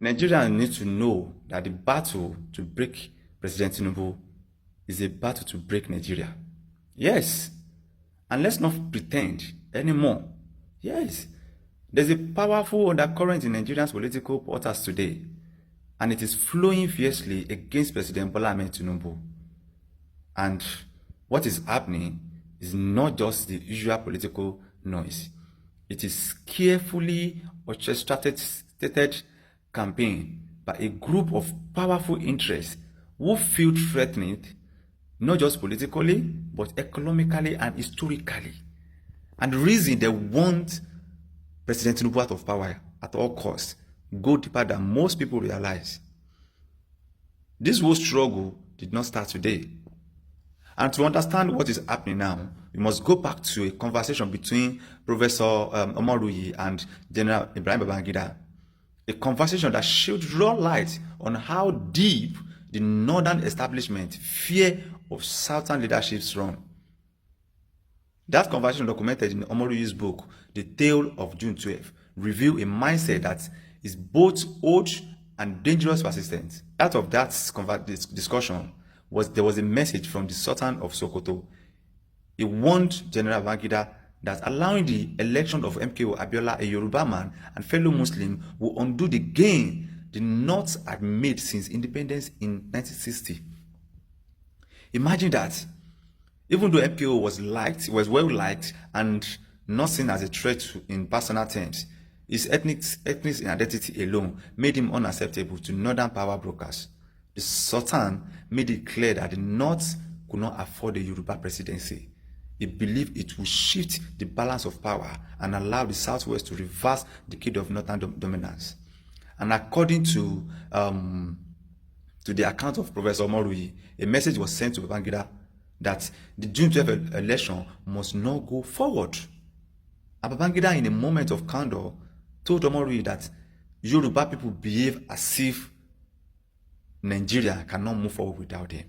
Nigerians need to know that the battle to break President Tinubu is a battle to break Nigeria. Yes, and let's not pretend anymore. Yes, there's a powerful undercurrent in Nigeria's political waters today, and it is flowing fiercely against President Bola Ahmed Tinubu. And what is happening is not just the usual political noise. It is carefully orchestrated stated campaign by a group of powerful interests who feel threatened not just politically but economically and historically. And the reason they want President Tinubu out of power at all costs go deeper than most people realize. This whole struggle did not start today. And to understand what is happening now, we must go back to a conversation between Professor Omoruyi and General Ibrahim Babangida. A conversation that shed raw light on how deep the northern establishment fear of southern leadership's run. That conversation, documented in Omoruyi's book, The Tale of June 12, revealed a mindset that is both old and dangerous persistent. Out of that discussion, there was a message from the Sultan of Sokoto. He warned General Babangida that allowing the election of MKO Abiola, a Yoruba man and fellow Muslim, will undo the gain the North had made since independence in 1960. Imagine that. Even though MKO was well liked and not seen as a threat in personal terms, his ethnic identity alone made him unacceptable to northern power brokers. The Sultan made it clear that the North could not afford a Yoruba presidency. He believed it would shift the balance of power and allow the Southwest to reverse the decade of northern dominance. And according to the account of Professor Omoruyi, a message was sent to Babangida that the June 12 election must not go forward. And Babangida, in a moment of candor, told Omoruyi that Yoruba people behave as if Nigeria cannot move forward without them,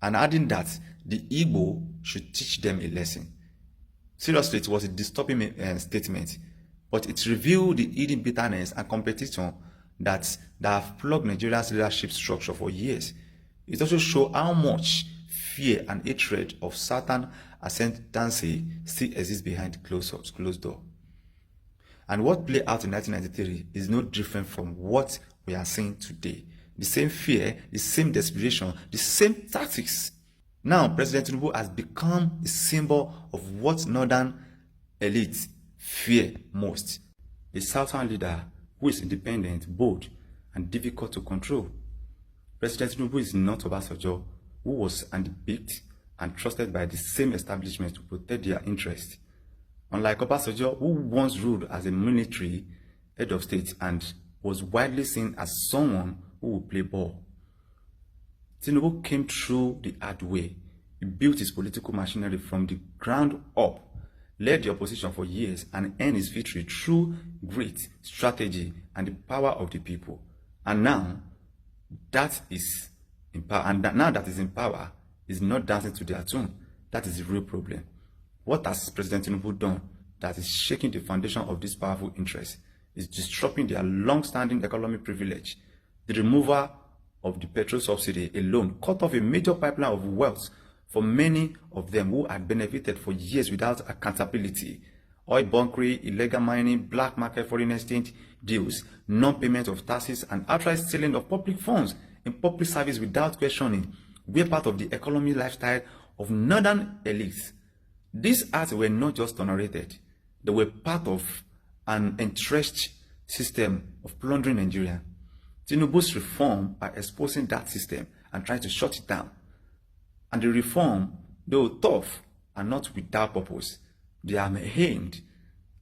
and adding that the Igbo should teach them a lesson. Seriously, it was a disturbing statement, but it revealed the hidden bitterness and competition that have plagued Nigeria's leadership structure for years. It also showed how much fear and hatred of Southern ascendancy still exists behind closed door. And what played out in 1993 is no different from what we are seeing today. The same fear, the same desperation, the same tactics. Now, President Tinubu has become a symbol of what northern elites fear most. A southern leader who is independent, bold, and difficult to control. President Tinubu is not Obasanjo, who was handpicked and trusted by the same establishment to protect their interests. Unlike Obasanjo, who once ruled as a military head of state and was widely seen as someone who would play ball. Tinubu came through the hard way. He built his political machinery from the ground up, led the opposition for years, and earned his victory through great strategy and the power of the people. And now that is in power, is not dancing to their tune. That is the real problem. What has President Tinubu done that is shaking the foundation of this powerful interest? Is disrupting their long-standing economic privilege. The removal of the petrol subsidy alone cut off a major pipeline of wealth for many of them who had benefited for years without accountability. Oil bunkering, illegal mining, black market foreign exchange deals, non-payment of taxes, and outright stealing of public funds in public service without questioning were part of the economic lifestyle of northern elites. These acts were not just tolerated, they were part of an entrenched system of plundering Nigeria. Tinubu's reform by exposing that system and trying to shut it down. And the reform, though tough, are not without purpose. They are aimed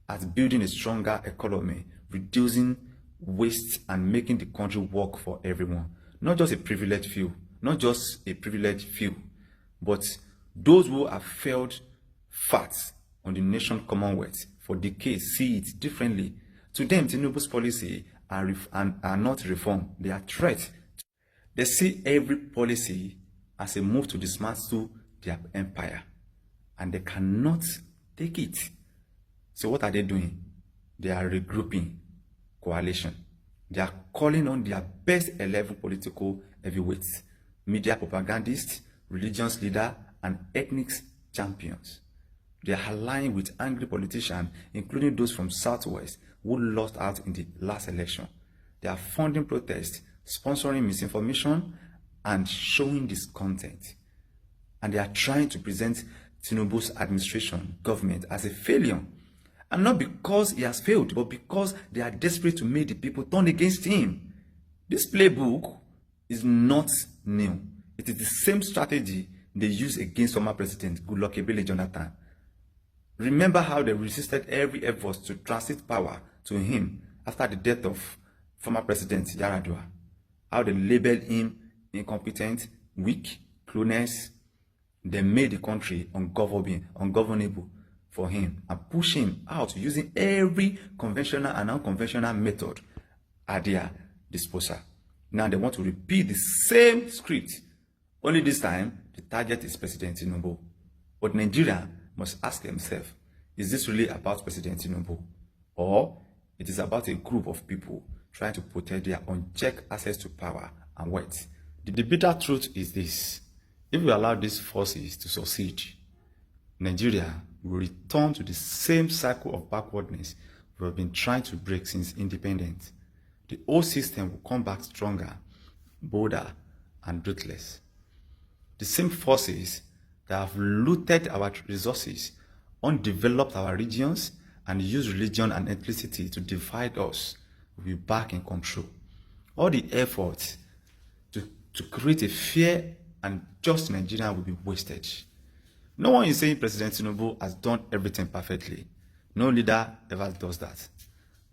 at building a stronger economy, reducing waste, and making the country work for everyone. Not just a privileged few, but those who have failed fat on the nation Commonwealth for decades see it differently. To them, Tinubu's policy are not reform, they are threats. They see every policy as a move to dismantle their empire, and they cannot take it. So what are they doing? They are regrouping, coalition. They are calling on their best 11 political heavyweights, media propagandists, religious leaders, and ethnic champions. They are aligning with angry politicians, including those from Southwest who lost out in the last election. They are funding protests, sponsoring misinformation, and showing discontent. And they are trying to present Tinubu's administration, government, as a failure. And not because he has failed, but because they are desperate to make the people turn against him. This playbook is not new. It is the same strategy they used against former President Goodluck Ebele Jonathan. Remember how they resisted every effort to transit power to him after the death of former President Yaradua. How they labeled him incompetent, weak, clueless. They made the country ungovernable for him and push him out using every conventional and unconventional method at their disposal. Now they want to repeat the same script. Only this time, the target is President Tinubu. But Nigeria must ask themselves, is this really about President Tinubu? Or it is about a group of people trying to protect their unchecked access to power and wealth? The bitter truth is this: if we allow these forces to succeed, Nigeria will return to the same cycle of backwardness we have been trying to break since independence. The old system will come back stronger, bolder, and ruthless. The same forces that have looted our resources, undeveloped our regions, and used religion and ethnicity to divide us will be back in control. All the efforts to create a fair and just Nigeria will be wasted. No one is saying President Tinubu has done everything perfectly. No leader ever does that.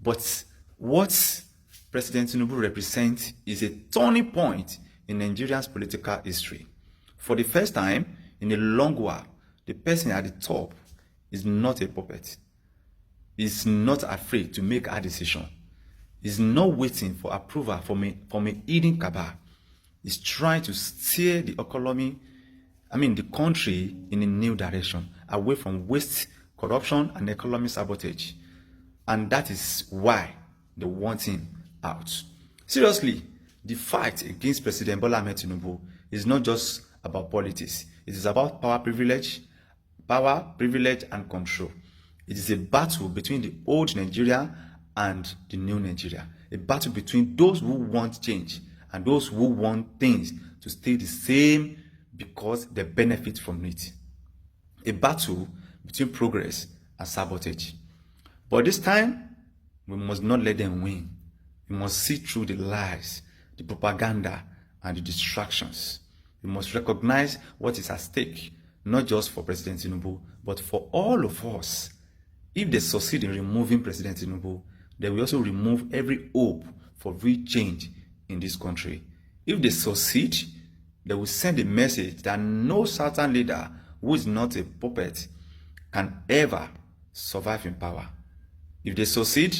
But what President Tinubu represents is a turning point in Nigeria's political history. For the first time in a long while, the person at the top is not a puppet. He's not afraid to make a decision. He's not waiting for approval from a hidden cabal. He's trying to steer the economy, the country in a new direction, away from waste, corruption, and economic sabotage. And that is why they want him out. Seriously, the fight against President Bola Ahmed Tinubu is not just about politics. It is about power, privilege, and control. It is a battle between the old Nigeria and the new Nigeria. A battle between those who want change and those who want things to stay the same because they benefit from it. A battle between progress and sabotage. But this time, we must not let them win. We must see through the lies, the propaganda, and the distractions. We must recognize what is at stake, not just for President Tinubu, but for all of us. If they succeed in removing President Tinubu, they will also remove every hope for real change in this country. If they succeed, they will send a message that no certain leader who is not a puppet can ever survive in power. If they succeed,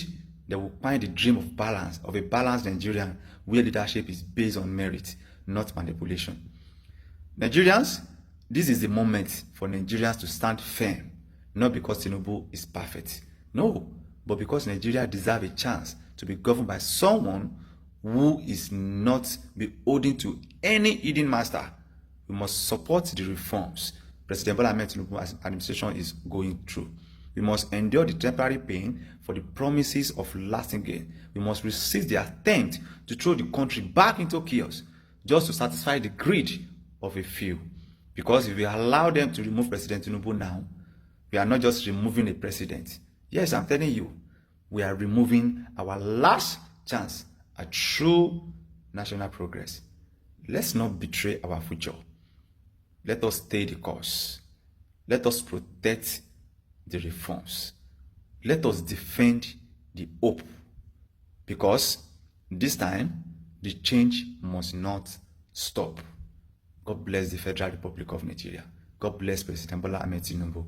they will find the dream of balance, of a balanced Nigerian where leadership is based on merit, not manipulation. Nigerians, this is the moment for Nigerians to stand firm, not because Tinubu is perfect, no, but because Nigeria deserves a chance to be governed by someone who is not beholden to any hidden master. We must support the reforms President Bola Ahmed Tinubu's administration is going through. We must endure the temporary pain for the promises of lasting gain. We must resist the attempt to throw the country back into chaos just to satisfy the greed of a few. Because if we allow them to remove President Tinubu now, we are not just removing a president. Yes, I'm telling you, we are removing our last chance at true national progress. Let's not betray our future. Let us stay the course. Let us protect the reforms. Let us defend the hope. Because this time, the change must not stop. God bless the Federal Republic of Nigeria. God bless President Bola Ahmed Tinubu.